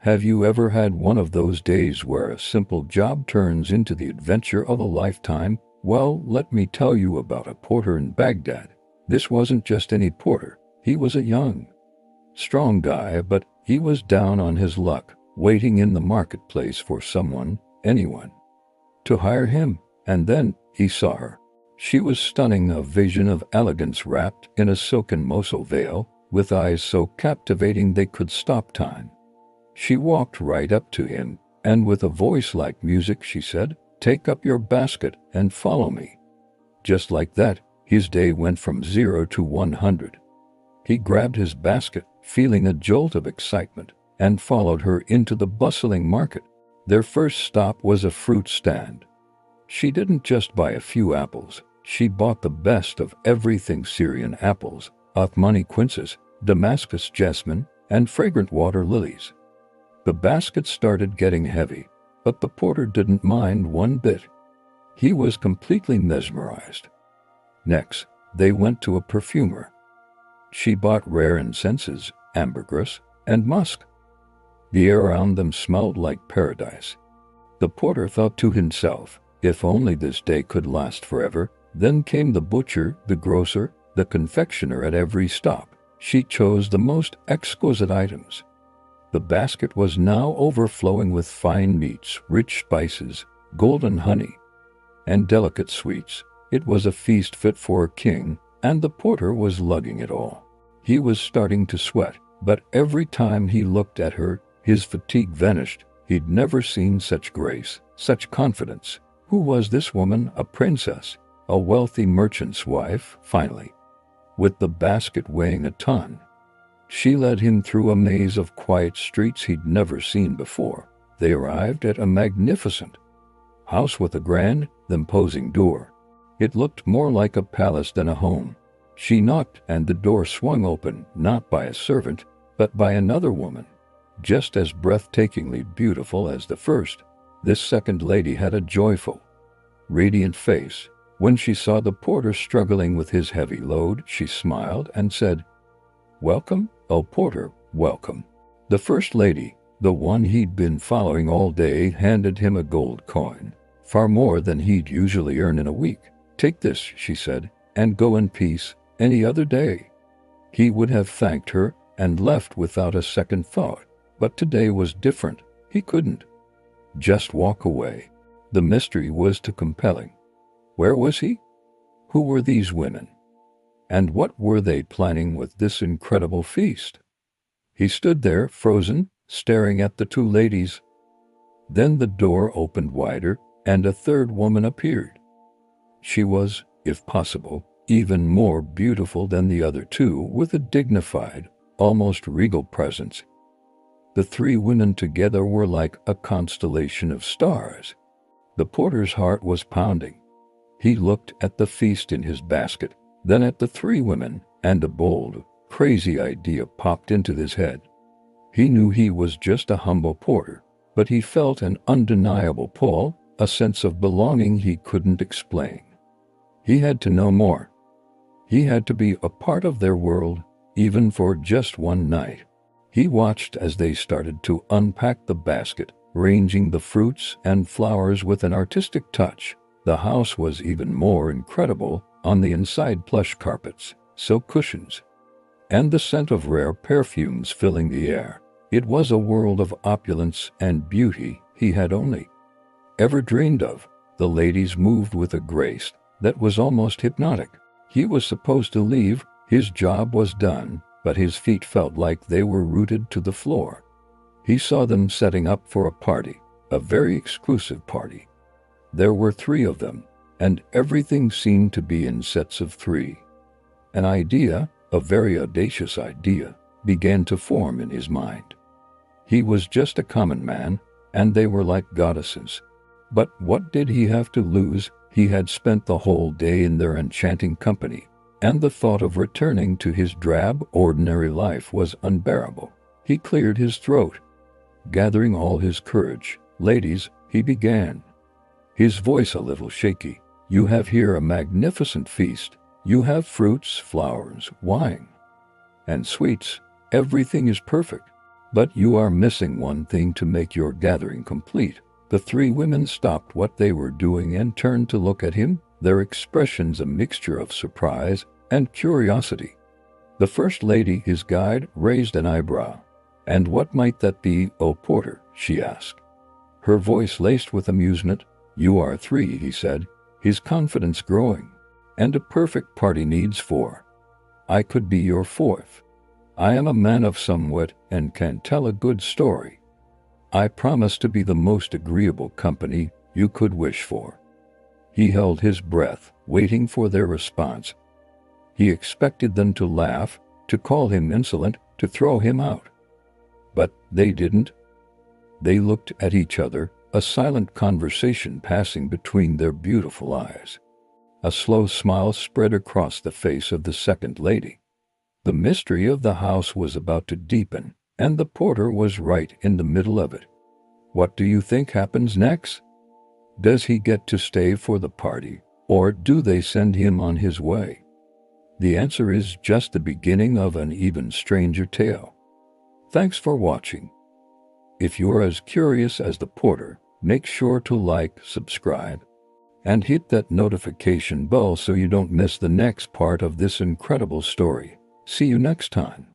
Have you ever had one of those days where a simple job turns into the adventure of a lifetime? Well, let me tell you about a porter in Baghdad. This wasn't just any porter. He was a young, strong guy, but he was down on his luck, waiting in the marketplace for anyone, to hire him. And then he saw her. She was stunning, a vision of elegance wrapped in a silken mosul veil, with eyes so captivating they could stop time. She walked right up to him, and with a voice like music she said, "Take up your basket and follow me." Just like that, his day went from 0 to 100. He grabbed his basket, feeling a jolt of excitement, and followed her into the bustling market. Their first stop was a fruit stand. She didn't just buy a few apples. She bought the best of everything: Syrian apples, Othmani quinces, Damascus jasmine, and fragrant water lilies. The basket started getting heavy, but the porter didn't mind one bit. He was completely mesmerized. Next, they went to a perfumer. She bought rare incenses, ambergris, and musk. The air around them smelled like paradise. The porter thought to himself, if only this day could last forever. Then came the butcher, the grocer, the confectioner. At every stop, she chose the most exquisite items. The basket was now overflowing with fine meats, rich spices, golden honey, and delicate sweets. It was a feast fit for a king, and the porter was lugging it all. He was starting to sweat, but every time he looked at her, his fatigue vanished. He'd never seen such grace, such confidence. Who was this woman? A princess, a wealthy merchant's wife, finally. With the basket weighing a ton, she led him through a maze of quiet streets he'd never seen before. They arrived at a magnificent house with a grand, imposing door. It looked more like a palace than a home. She knocked, and the door swung open, not by a servant, but by another woman, just as breathtakingly beautiful as the first. This second lady had a joyful, radiant face. When she saw the porter struggling with his heavy load, she smiled and said, "Welcome, oh porter, welcome." The first lady, the one he'd been following all day, handed him a gold coin, far more than he'd usually earn in a week. "Take this," she said, "and go in peace. Any other day he would have thanked her and left without a second thought. But today was different. He couldn't just walk away. The mystery was too compelling. Where was he? Who were these women? And what were they planning with this incredible feast? He stood there, frozen, staring at the two ladies. Then the door opened wider, and a third woman appeared. She was, if possible, even more beautiful than the other two, with a dignified, almost regal presence. The three women together were like a constellation of stars. The porter's heart was pounding. He looked at the feast in his basket, then at the three women, and a bold, crazy idea popped into his head. He knew he was just a humble porter, but he felt an undeniable pull, a sense of belonging he couldn't explain. He had to know more. He had to be a part of their world, even for just one night. He watched as they started to unpack the basket, arranging the fruits and flowers with an artistic touch. The house was even more incredible. On the inside, plush carpets, silk cushions, and the scent of rare perfumes filling the air. It was a world of opulence and beauty he had only ever dreamed of. The ladies moved with a grace that was almost hypnotic. He was supposed to leave. His job was done, but his feet felt like they were rooted to the floor. He saw them setting up for a party, a very exclusive party. There were 3 of them, and everything seemed to be in sets of 3. An idea, a very audacious idea, began to form in his mind. He was just a common man, and they were like goddesses. But what did he have to lose? He had spent the whole day in their enchanting company, and the thought of returning to his drab, ordinary life was unbearable. He cleared his throat. Gathering all his courage, "Ladies," he began, his voice a little shaky, "you have here a magnificent feast. You have fruits, flowers, wine, and sweets. Everything is perfect. But you are missing one thing to make your gathering complete. The three women stopped what they were doing and turned to look at him, their expressions a mixture of surprise and curiosity. The first lady, his guide, raised an eyebrow. "And what might that be, oh porter?" she asked. Her voice laced with amusement. "You are three," he said, his confidence growing. "And a perfect party needs four. I could be your fourth. I am a man of some wit and can tell a good story. I promise to be the most agreeable company you could wish for." He held his breath, waiting for their response. He expected them to laugh, to call him insolent, to throw him out. But they didn't. They looked at each other, a silent conversation passing between their beautiful eyes. A slow smile spread across the face of the second lady. The mystery of the house was about to deepen, and the porter was right in the middle of it. What do you think happens next? Does he get to stay for the party, or do they send him on his way? The answer is just the beginning of an even stranger tale. Thanks for watching. If you're as curious as the porter, make sure to like, subscribe, and hit that notification bell so you don't miss the next part of this incredible story. See you next time.